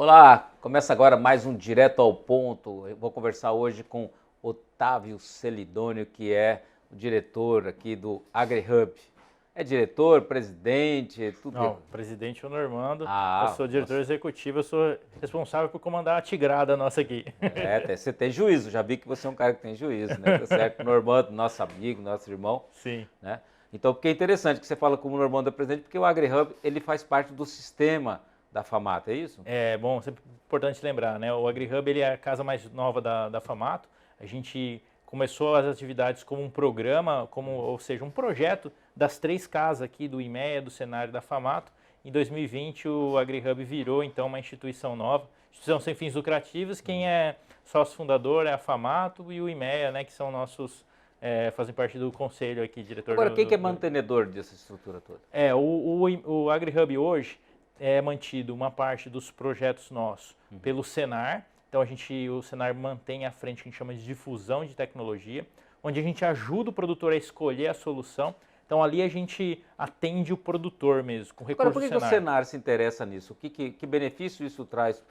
Olá, começa agora mais um Direto ao Ponto. Eu vou conversar hoje com Otávio Celidônio, que é o diretor aqui do AgriHub. É diretor, presidente, tudo. Não, presidente é o Normando, eu Ah, sou diretor nossa, executivo, eu sou responsável por comandar a tigrada nossa aqui. você tem juízo, já vi que você é um cara que tem juízo, né? Tá certo? Normando, nosso amigo, nosso irmão, Sim. né? Então, porque é interessante que você fala como Normando é presidente, porque o AgriHub, ele faz parte do sistema da FAMAT, é isso? É bom, sempre importante lembrar, né? O AgriHub ele é a casa mais nova da Famato. A gente começou as atividades como um programa, ou seja, um projeto das três casas aqui do IMEA, do Senar e da Famato. Em 2020 o AgriHub virou então uma instituição nova, instituição sem fins lucrativos. Quem é sócio fundador é a Famato e o IMEA, né? Que são nossos fazem parte do conselho aqui, diretor Agora, quem que é do. mantenedor dessa estrutura toda? O AgriHub hoje é mantido uma parte dos projetos nossos pelo Senar. Então o Senar mantém à frente o que a gente chama de difusão de tecnologia, onde a gente ajuda o produtor a escolher a solução. Então ali a gente atende o produtor mesmo, com Agora, recurso por do que o Senar. Senar se interessa nisso? Que benefício isso traz?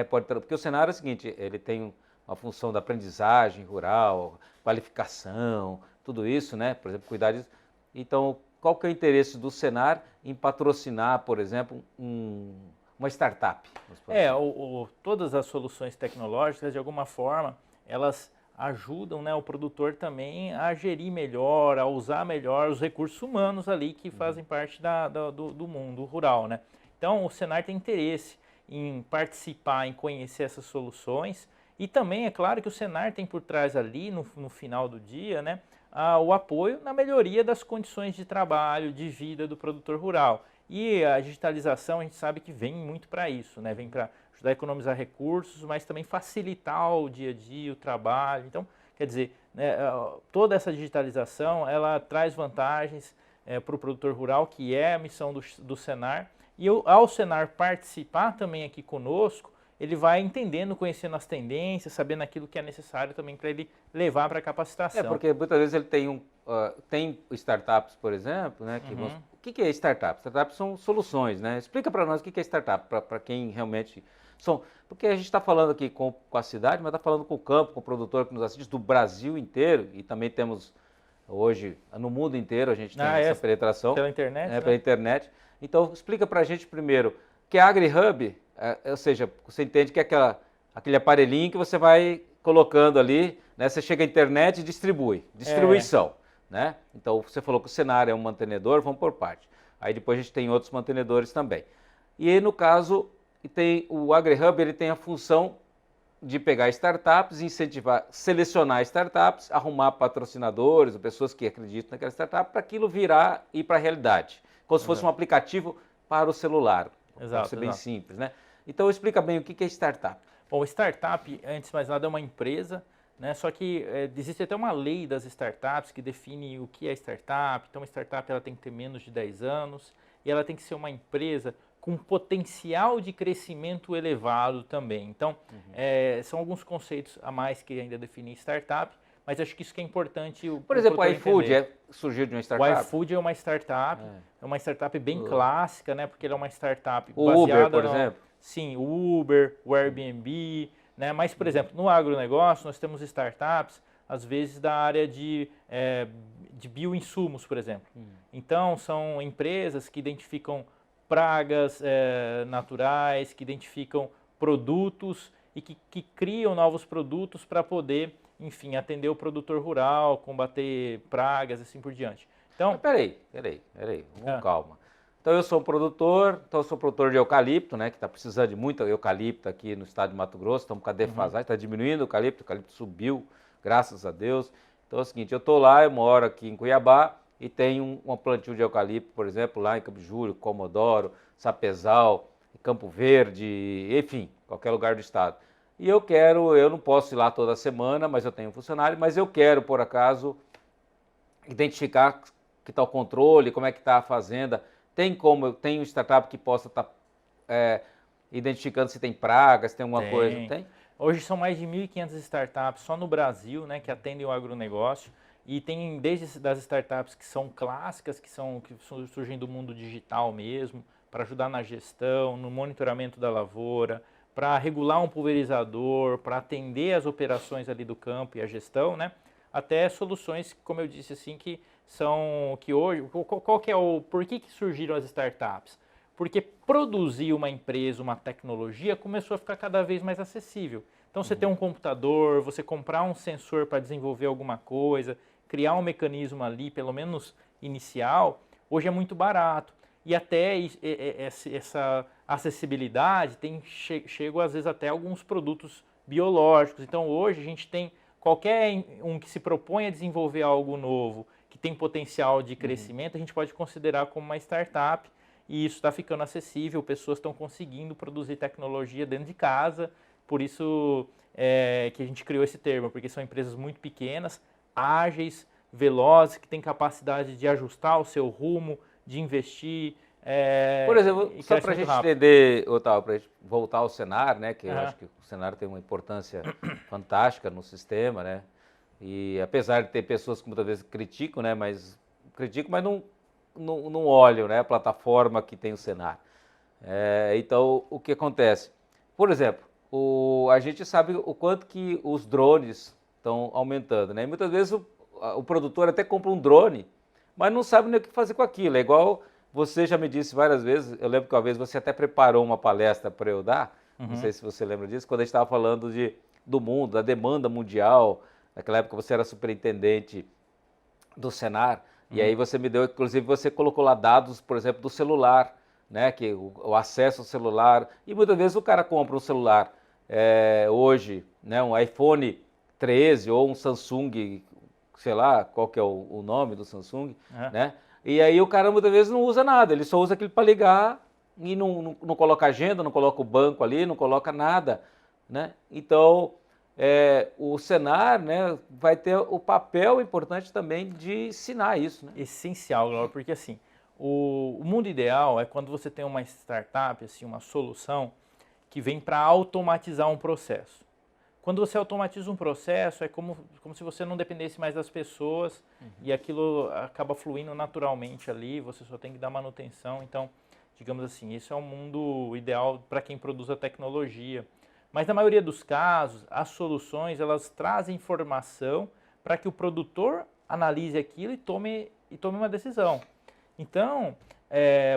Porque o Senar é o seguinte, ele tem uma função da aprendizagem rural, qualificação, tudo isso, né? Por exemplo, cuidar disso. Então, qual que é o interesse do Senar em patrocinar, por exemplo, uma startup? Todas as soluções tecnológicas, de alguma forma, elas ajudam, né, o produtor também a gerir melhor, a usar melhor os recursos humanos ali que fazem parte do mundo rural, né? Então, o Senar tem interesse em participar, em conhecer essas soluções e também, é claro, que o Senar tem por trás ali, no final do dia, né, o apoio na melhoria das condições de trabalho, de vida do produtor rural. E a digitalização, a gente sabe que vem muito para isso, né? Vem para ajudar a economizar recursos, mas também facilitar o dia a dia, o trabalho. Então, quer dizer, né, toda essa digitalização, ela traz vantagens para o produtor rural, que é a missão do Senar. E ao Senar participar também aqui conosco, ele vai entendendo, conhecendo as tendências, sabendo aquilo que é necessário também para ele levar para a capacitação. Porque muitas vezes ele tem startups, por exemplo, né? O que é startup? Startups são soluções, né? Explica para nós o que é startup, para quem realmente são. Porque a gente está falando aqui com a cidade, mas está falando com o campo, com o produtor que nos assiste do Brasil inteiro, e também temos hoje, no mundo inteiro, a gente tem essa penetração. Pela internet, né? Pela internet. Então, explica para a gente primeiro que a AgriHub, ou seja, você entende que é aquele aparelhinho que você vai colocando ali, né? Você chega à internet e distribuição, né? Então, você falou que o Senar é um mantenedor, vamos por parte. Aí depois a gente tem outros mantenedores também. E aí, no caso, o AgriHub, ele tem a função de pegar startups, incentivar, selecionar startups, arrumar patrocinadores, ou pessoas que acreditam naquela startup, para aquilo virar e ir para a realidade. Como se fosse um aplicativo para o celular. Para ser bem simples, né? Então, explica bem o que é startup. Bom, startup, antes de mais nada, é uma empresa, né? Só que existe até uma lei das startups que define o que é startup. Então, uma startup ela tem que ter menos de 10 anos e ela tem que ser uma empresa com potencial de crescimento elevado também. Então, são alguns conceitos a mais que ainda definem startup, mas acho que isso que é importante. Por exemplo, o iFood surgiu de uma startup? O iFood é uma startup bem clássica, né? Porque ele é uma startup o baseada Uber, por exemplo? Sim, o Uber, o Airbnb, né? Mas, por exemplo, no agronegócio nós temos startups, às vezes da área de bioinsumos, por exemplo. Então, são empresas que identificam pragas naturais, que identificam produtos e que criam novos produtos para poder, enfim, atender o produtor rural, combater pragas e assim por diante. Então, mas peraí, vamos calma. Então eu sou produtor de eucalipto, né, que está precisando de muito eucalipto aqui no estado de Mato Grosso, estamos com a defasagem, está diminuindo o eucalipto subiu, graças a Deus. Então é o seguinte, eu moro aqui em Cuiabá e tenho um plantio de eucalipto, por exemplo, lá em Campo de Júlio, Comodoro, Sapezal, Campo Verde, enfim, qualquer lugar do estado. E eu não posso ir lá toda semana, mas eu tenho um funcionário, mas eu quero, por acaso, identificar que está o controle, como é que está a fazenda. Tem um startup que possa estar identificando se tem pragas, se tem alguma coisa? Tem? Hoje são mais de 1.500 startups só no Brasil, né, que atendem o agronegócio. E tem desde das startups que são clássicas, que surgem do mundo digital mesmo, para ajudar na gestão, no monitoramento da lavoura, para regular um pulverizador, para atender as operações ali do campo e a gestão, né? Até soluções, como eu disse assim, que são, que hoje, qual que é por que surgiram as startups? Porque produzir uma empresa, uma tecnologia, começou a ficar cada vez mais acessível. Então, você tem um computador, você comprar um sensor para desenvolver alguma coisa, criar um mecanismo ali, pelo menos inicial, hoje é muito barato. E até essa acessibilidade chega às vezes até alguns produtos biológicos. Então, hoje a gente tem qualquer um que se propõe a desenvolver algo novo, que tem potencial de crescimento, a gente pode considerar como uma startup, e isso está ficando acessível, pessoas estão conseguindo produzir tecnologia dentro de casa, por isso que a gente criou esse termo, porque são empresas muito pequenas, ágeis, velozes, que têm capacidade de ajustar o seu rumo, de investir. Por exemplo, só para a gente entender, Otávio, para a gente voltar ao cenário, né, que eu acho que o cenário tem uma importância fantástica no sistema, né, e apesar de ter pessoas que muitas vezes criticam, né, mas não olham, né, a plataforma que tem o cenário. Então, o que acontece? Por exemplo, a gente sabe o quanto que os drones estão aumentando, né, e muitas vezes o produtor até compra um drone, mas não sabe nem o que fazer com aquilo. É igual você já me disse várias vezes, eu lembro que uma vez você até preparou uma palestra para eu dar, não sei se você lembra disso, quando a gente estava falando do mundo, da demanda mundial. Naquela época você era superintendente do Senar, e aí você me deu, inclusive você colocou lá dados, por exemplo, do celular, né, que o acesso ao celular, e muitas vezes o cara compra um celular hoje, né, um iPhone 13 ou um Samsung, sei lá qual que é o nome do Samsung, né? E aí o cara muitas vezes não usa nada, ele só usa aquilo para ligar e não coloca agenda, não coloca o banco ali, não coloca nada, né? Então, o Senar, né, vai ter o papel importante também de ensinar isso, né? Essencial, Laura, porque assim, o mundo ideal é quando você tem uma startup, assim, uma solução que vem para automatizar um processo. Quando você automatiza um processo, é como se você não dependesse mais das pessoas e aquilo acaba fluindo naturalmente ali, você só tem que dar manutenção. Então, digamos assim, isso é um mundo ideal para quem produz a tecnologia. Mas na maioria dos casos, as soluções, elas trazem informação para que o produtor analise aquilo e tome uma decisão. Então,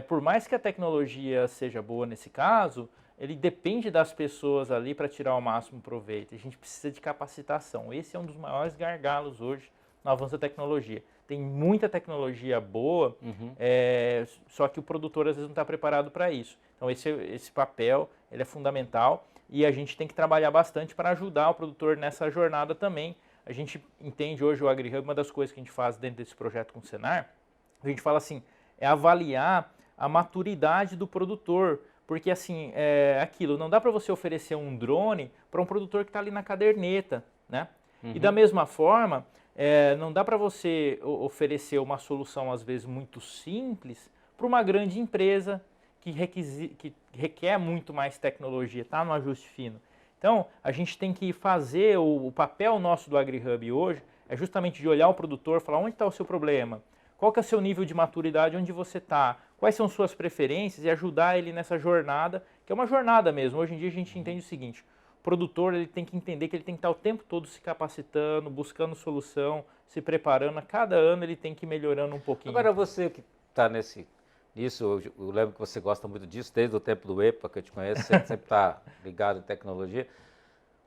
por mais que a tecnologia seja boa nesse caso, ele depende das pessoas ali para tirar o máximo proveito. A gente precisa de capacitação. Esse é um dos maiores gargalos hoje no avanço da tecnologia. Tem muita tecnologia boa, só que o produtor às vezes não está preparado para isso. Então esse papel ele é fundamental e a gente tem que trabalhar bastante para ajudar o produtor nessa jornada também. A gente entende hoje o AgriHub, uma das coisas que a gente faz dentro desse projeto com o Senar, a gente fala assim, é avaliar a maturidade do produtor. Porque assim, aquilo, não dá para você oferecer um drone para um produtor que está ali na caderneta, né? E da mesma forma, não dá para você oferecer uma solução, às vezes, muito simples para uma grande empresa que requer muito mais tecnologia, tá? No ajuste fino. Então, a gente tem que fazer, o papel nosso do AgriHub hoje é justamente de olhar o produtor, falar onde está o seu problema, qual que é o seu nível de maturidade, onde você está, quais são suas preferências e ajudar ele nessa jornada, que é uma jornada mesmo. Hoje em dia a gente entende o seguinte, o produtor ele tem que entender que ele tem que estar o tempo todo se capacitando, buscando solução, se preparando. A cada ano ele tem que ir melhorando um pouquinho. Agora você que está nisso, eu lembro que você gosta muito disso, desde o tempo do EPA que eu te conheço, você sempre está ligado em tecnologia.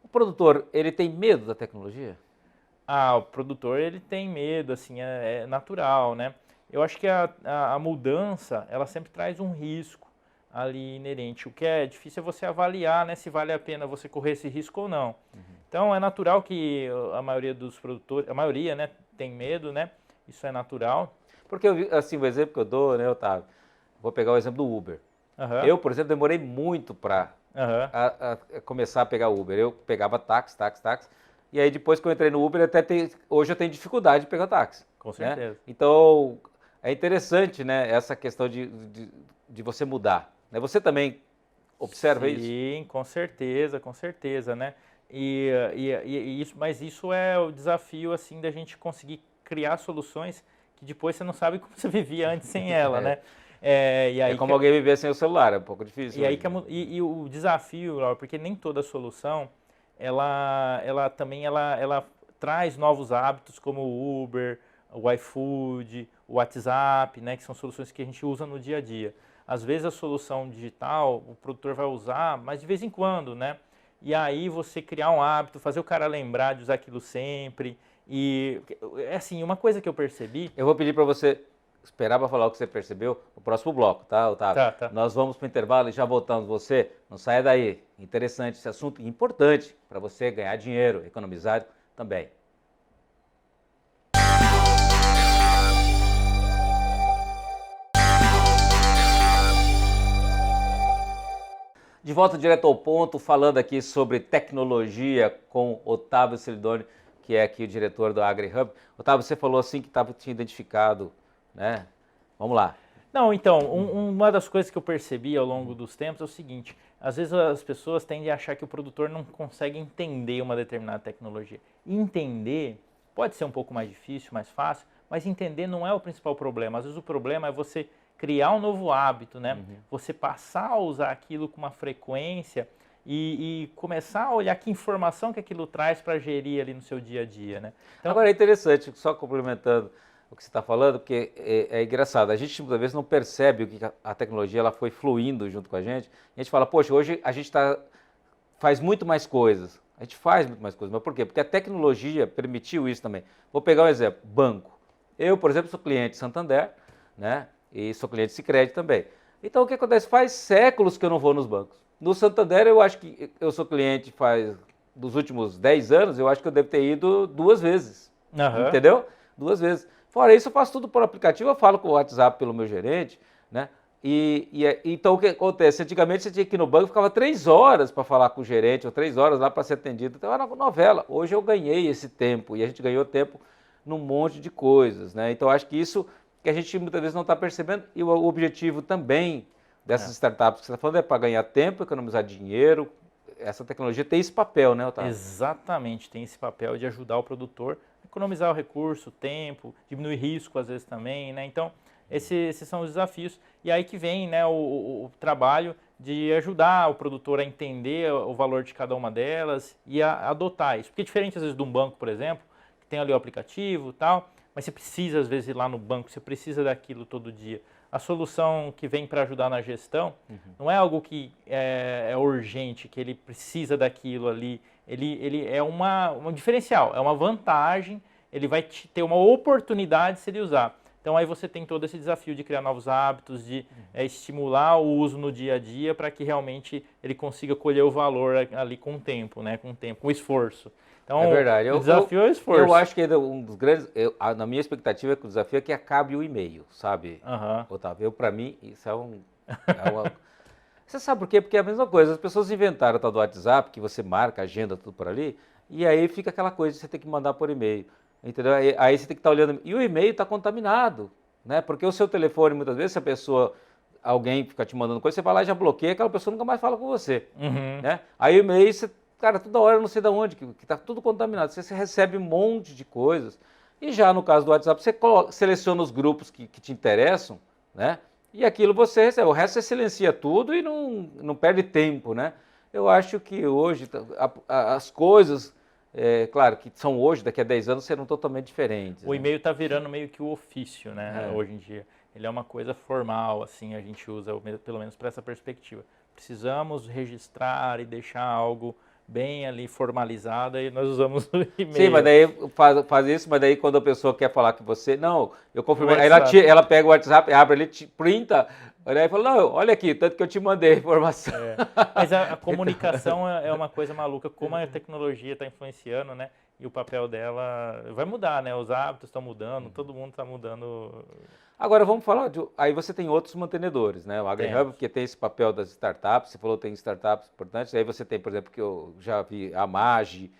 O produtor, ele tem medo da tecnologia? O produtor ele tem medo, assim, é natural, né? Eu acho que a mudança, ela sempre traz um risco ali inerente. O que é difícil é você avaliar, né, se vale a pena você correr esse risco ou não. Então é natural que a maioria dos produtores, a maioria, né, tem medo, né? Isso é natural. Porque, assim, o exemplo que eu dou, né, Otávio, vou pegar o exemplo do Uber. Eu, por exemplo, demorei muito para começar a pegar Uber. Eu pegava táxi. E aí depois que eu entrei no Uber, hoje eu tenho dificuldade de pegar táxi. Com certeza. Né? Então, é interessante, né, essa questão de você mudar. Né? Você também observa isso? Sim, com certeza, né? Mas isso é o desafio, assim, da gente conseguir criar soluções que depois você não sabe como você vivia antes sem ela, né? E aí É como alguém viver sem o celular, é um pouco difícil. E aí e o desafio, Laura, porque nem toda solução, ela também ela traz novos hábitos como o Uber, o iFood, o WhatsApp, né, que são soluções que a gente usa no dia a dia. Às vezes a solução digital o produtor vai usar, mas de vez em quando, né? E aí você criar um hábito, fazer o cara lembrar de usar aquilo sempre. E é assim, uma coisa que eu percebi. Eu vou pedir para você esperar para falar o que você percebeu no próximo bloco, tá, Otávio? Tá. Nós vamos para o intervalo e já voltamos. Você não saia daí. Interessante esse assunto, importante para você ganhar dinheiro, economizar também. De volta direto ao ponto, falando aqui sobre tecnologia com Otávio Celidoni, que é aqui o diretor do AgriHub. Otávio, você falou assim que tinha identificado, né? Vamos lá. Não, então, uma das coisas que eu percebi ao longo dos tempos é o seguinte, às vezes as pessoas tendem a achar que o produtor não consegue entender uma determinada tecnologia. Entender pode ser um pouco mais difícil, mais fácil, mas entender não é o principal problema. Às vezes o problema é você criar um novo hábito, né? Você passar a usar aquilo com uma frequência e começar a olhar que informação que aquilo traz para gerir ali no seu dia a dia, né? Então, agora é interessante, só complementando o que você está falando, porque é engraçado, a gente muitas vezes não percebe o que a tecnologia ela foi fluindo junto com a gente fala, poxa, hoje a gente faz muito mais coisas, a gente faz muito mais coisas, mas por quê? Porque a tecnologia permitiu isso também. Vou pegar um exemplo, banco. Eu, por exemplo, sou cliente Santander, né? E sou cliente Sicredi também. Então o que acontece? Faz séculos que eu não vou nos bancos. No Santander eu acho que eu sou cliente dos últimos 10 anos, eu acho que eu devo ter ido 2 vezes. Entendeu? 2 vezes. Fora isso, eu faço tudo por aplicativo, eu falo com o WhatsApp pelo meu gerente, né? Então o que acontece? Antigamente você tinha que ir no banco, ficava 3 horas para falar com o gerente, ou 3 horas lá para ser atendido. Então era novela. Hoje eu ganhei esse tempo, e a gente ganhou tempo num monte de coisas, né? Então acho que isso que a gente muitas vezes não está percebendo, e o objetivo também dessas startups que você está falando é para ganhar tempo, economizar dinheiro. Essa tecnologia tem esse papel, né, Otávio? Exatamente, tem esse papel de ajudar o produtor a economizar o recurso, o tempo, diminuir risco às vezes também, né? Então, esses são os desafios. E aí que vem, né, o trabalho de ajudar o produtor a entender o valor de cada uma delas e a adotar isso. Porque diferente às vezes de um banco, por exemplo, que tem ali o aplicativo e tal, mas você precisa às vezes ir lá no banco, você precisa daquilo todo dia. A solução que vem para ajudar na gestão não é algo que é urgente, que ele precisa daquilo ali. Ele é um diferencial, é uma vantagem, ele vai ter uma oportunidade se ele usar. Então aí você tem todo esse desafio de criar novos hábitos, de estimular o uso no dia a dia para que realmente ele consiga colher o valor ali com o tempo, né? Com esforço. Então, é verdade. O desafio é o esforço. Eu acho que um dos grandes, na minha expectativa, é que o desafio é que acabe o e-mail, sabe, Otávio? Para mim, isso é uma... Você sabe por quê? Porque é a mesma coisa. As pessoas inventaram o tal do WhatsApp, que você marca, agenda, tudo por ali, e aí fica aquela coisa de você ter que mandar por e-mail, entendeu? Aí você tem que estar olhando, e o e-mail está contaminado, né? Porque o seu telefone, muitas vezes, se alguém fica te mandando coisa, você vai lá e já bloqueia, aquela pessoa nunca mais fala com você, né? Aí o e-mail, cara, toda hora eu não sei de onde, que está tudo contaminado. Você recebe um monte de coisas. E já no caso do WhatsApp, você seleciona os grupos que te interessam, né? E aquilo você recebe. O resto você silencia tudo e não perde tempo, né? Eu acho que hoje as coisas, claro, que são hoje, daqui a 10 anos, serão totalmente diferentes. O e-mail está virando meio que o ofício, né? Hoje em dia. Ele é uma coisa formal, assim, a gente usa, pelo menos para essa perspectiva. Precisamos registrar e deixar algo bem ali formalizada e nós usamos o e-mail. Sim, mas daí faz isso, mas daí quando a pessoa quer falar com você, não, eu confirmei, aí ela pega o WhatsApp, abre ali, printa, aí fala, não, olha aqui, tanto que eu te mandei a informação. Mas a comunicação é uma coisa maluca, como a tecnologia está influenciando, né? E o papel dela vai mudar, né? Os hábitos estão mudando, todo mundo está mudando. Agora vamos falar, aí você tem outros mantenedores, né? O AgriHub, porque tem esse papel das startups, você falou que tem startups importantes, aí você tem, por exemplo, que eu já vi a Magi,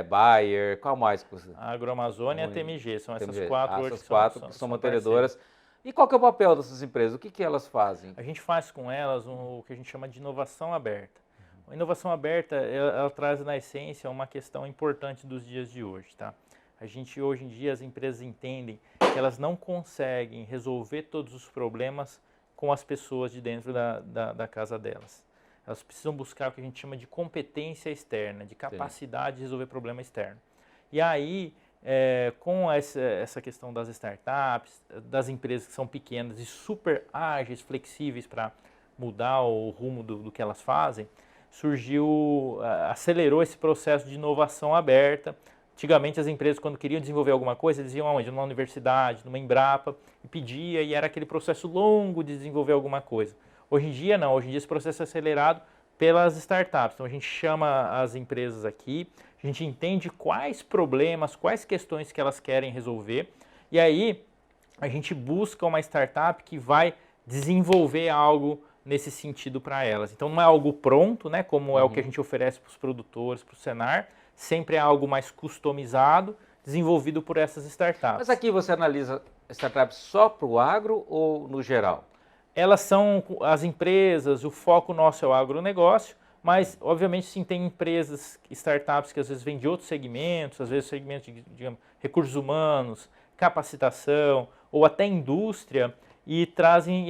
Bayer, qual mais? A Agroamazônia e a TMG, são essas quatro hoje que são mantenedoras. E qual que é o papel dessas empresas? O que elas fazem? A gente faz com elas o que a gente chama de inovação aberta. A inovação aberta, ela traz na essência uma questão importante dos dias de hoje, tá? A gente, hoje em dia, as empresas entendem que elas não conseguem resolver todos os problemas com as pessoas de dentro da casa delas. Elas precisam buscar o que a gente chama de competência externa, de capacidade de resolver problema externo. E aí, com essa questão das startups, das empresas que são pequenas e super ágeis, flexíveis para mudar o rumo do que elas fazem, acelerou esse processo de inovação aberta. Antigamente as empresas, quando queriam desenvolver alguma coisa, eles iam aonde? Numa universidade, numa Embrapa, e pedia, e era aquele processo longo de desenvolver alguma coisa. Hoje em dia não, hoje em dia esse processo é acelerado pelas startups. Então a gente chama as empresas aqui, a gente entende quais problemas, quais questões que elas querem resolver, e aí a gente busca uma startup que vai desenvolver algo nesse sentido para elas. Então não é algo pronto, né, como é o que a gente oferece para os produtores, para o Senar, sempre é algo mais customizado, desenvolvido por essas startups. Mas aqui você analisa startups só para o agro ou no geral? Elas são as empresas, o foco nosso é o agronegócio, mas obviamente sim tem empresas, startups que às vezes vêm de outros segmentos, às vezes segmentos de, digamos, recursos humanos, capacitação ou até indústria, e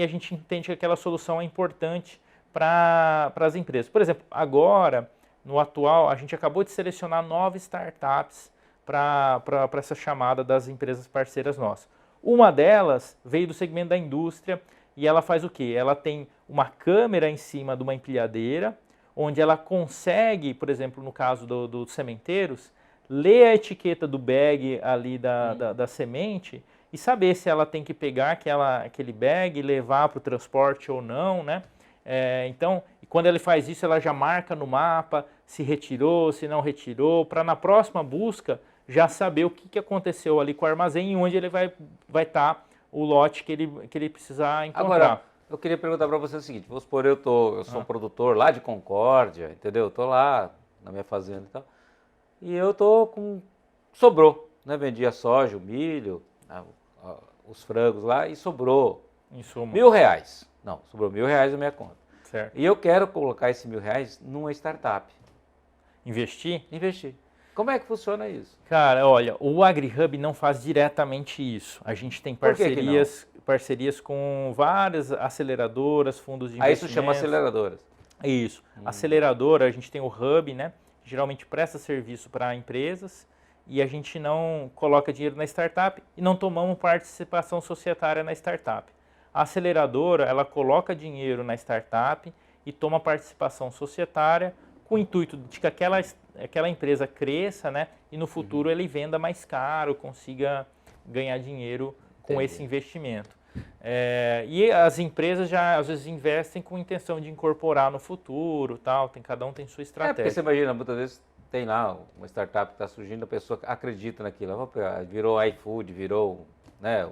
a gente entende que aquela solução é importante para as empresas. Por exemplo, agora, no atual, a gente acabou de selecionar 9 startups para essa chamada das empresas parceiras nossas. Uma delas veio do segmento da indústria e ela faz o quê? Ela tem uma câmera em cima de uma empilhadeira, onde ela consegue, por exemplo, no caso dos sementeiros, ler a etiqueta do bag ali da semente e saber se ela tem que pegar aquele bag e levar para o transporte ou não, né? Então, quando ele faz isso, ela já marca no mapa se retirou, se não retirou, para na próxima busca já saber o que aconteceu ali com o armazém e onde ele vai estar o lote que ele precisar encontrar. Agora, eu queria perguntar para você o seguinte, vamos supor, eu sou um produtor lá de Concórdia, entendeu? Eu estou lá na minha fazenda e tal, e eu estou sobrou, né? Vendi a soja, o milho, os frangos lá e sobrou Em suma. R$1.000. Não, sobrou R$1.000 na minha conta. Certo. E eu quero colocar esse R$1.000 numa startup. Investir? Investir. Como é que funciona isso? Cara, olha, o AgriHub não faz diretamente isso. A gente tem parcerias com várias aceleradoras, fundos de investimentos. Aí isso chama aceleradoras. Isso. Aceleradora, a gente tem o Hub, né? Geralmente presta serviço para empresas e a gente não coloca dinheiro na startup e não tomamos participação societária na startup. A aceleradora, ela coloca dinheiro na startup e toma participação societária com o intuito de que aquela empresa cresça, né? E no futuro ele venda mais caro, consiga ganhar dinheiro com esse investimento. E as empresas já às vezes investem com intenção de incorporar no futuro, tal. Cada um tem sua estratégia. Porque você imagina, muitas vezes tem lá uma startup que está surgindo, a pessoa acredita naquilo, virou iFood, virou, né?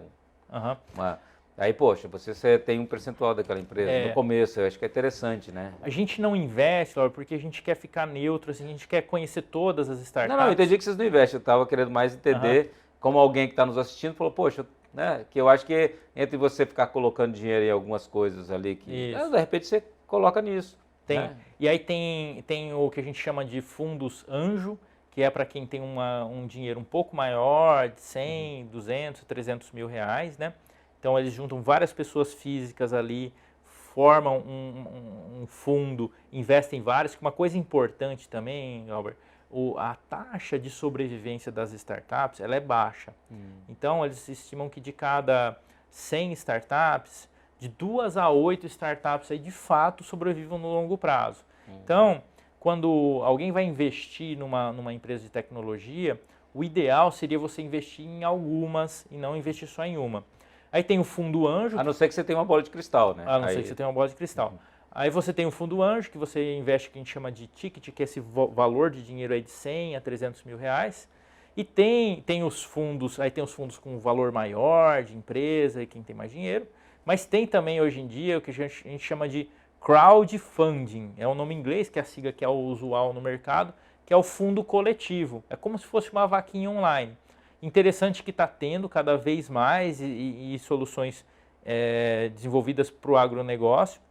Aí, poxa, você tem um percentual daquela empresa no começo, eu acho que é interessante, né? A gente não investe, Laura, porque a gente quer ficar neutro, assim, a gente quer conhecer todas as startups. Não, eu entendi que vocês não investem, eu estava querendo mais entender como alguém que está nos assistindo falou, poxa, né, que eu acho que entre você ficar colocando dinheiro em algumas coisas ali, que de repente você coloca nisso. Né? E aí tem o que a gente chama de fundos anjo, que é para quem tem um dinheiro um pouco maior, de 100, 200, 300 mil reais, né? Então eles juntam várias pessoas físicas ali, formam um fundo, investem em vários. Uma coisa importante também, Albert, a taxa de sobrevivência das startups ela é baixa. Então eles estimam que de cada 100 startups, de 2 a 8 startups aí de fato sobrevivam no longo prazo. Então, quando alguém vai investir numa empresa de tecnologia, o ideal seria você investir em algumas e não investir só em uma. Aí tem o fundo anjo. A não ser que você tenha uma bola de cristal, né? A não ser que você tenha uma bola de cristal. Aí você tem o fundo anjo, que você investe que a gente chama de ticket, que é esse valor de dinheiro aí de 100 a 300 mil reais. E tem os fundos, aí tem os fundos com valor maior, de empresa, e quem tem mais dinheiro. Mas tem também hoje em dia o que a gente chama de crowdfunding. É um nome em inglês, que é a sigla que é o usual no mercado, que é o fundo coletivo. É como se fosse uma vaquinha online. Interessante que está tendo cada vez mais e soluções desenvolvidas para o agronegócio.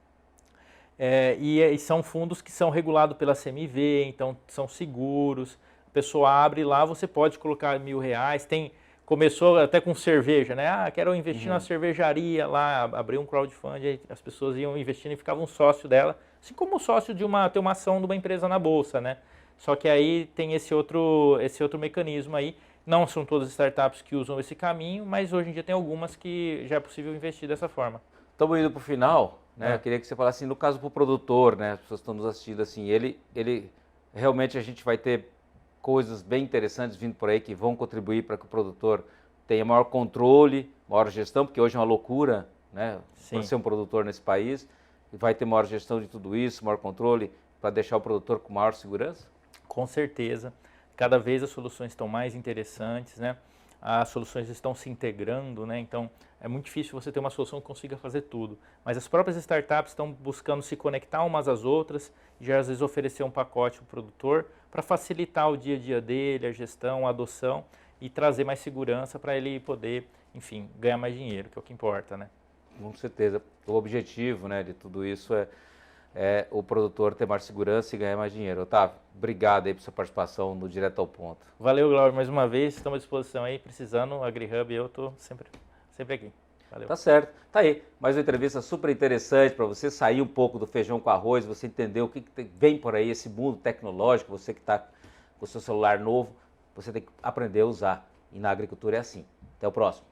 E são fundos que são regulados pela CMV, então são seguros. A pessoa abre lá, você pode colocar R$1.000. começou até com cerveja, né? Ah, quero investir na cervejaria lá, abrir um crowdfunding, aí as pessoas iam investindo e ficavam sócio dela, assim como sócio ter uma ação de uma empresa na bolsa, né? Só que aí tem esse outro mecanismo aí. Não são todas as startups que usam esse caminho, mas hoje em dia tem algumas que já é possível investir dessa forma. Estamos indo para o final, né? Eu queria que você falasse assim, no caso para o produtor, né? As pessoas estão nos assistindo assim, ele realmente a gente vai ter coisas bem interessantes vindo por aí que vão contribuir para que o produtor tenha maior controle, maior gestão, porque hoje é uma loucura, né? Para ser um produtor nesse país, vai ter maior gestão de tudo isso, maior controle para deixar o produtor com maior segurança? Com certeza. Cada vez as soluções estão mais interessantes, né? As soluções estão se integrando, né? Então é muito difícil você ter uma solução que consiga fazer tudo. Mas as próprias startups estão buscando se conectar umas às outras e já às vezes oferecer um pacote para o produtor para facilitar o dia a dia dele, a gestão, a adoção e trazer mais segurança para ele poder, enfim, ganhar mais dinheiro, que é o que importa, né? Com certeza. O objetivo, né, de tudo isso é o produtor ter mais segurança e ganhar mais dinheiro. Otávio, obrigado aí por sua participação no Direto ao Ponto. Valeu, Glauber, mais uma vez. Estamos à disposição aí, precisando, AgriHub, eu estou sempre aqui. Valeu. Tá certo. Tá aí. Mais uma entrevista super interessante para você sair um pouco do feijão com arroz, você entender o que vem por aí, esse mundo tecnológico, você que está com o seu celular novo, você tem que aprender a usar. E na agricultura é assim. Até o próximo.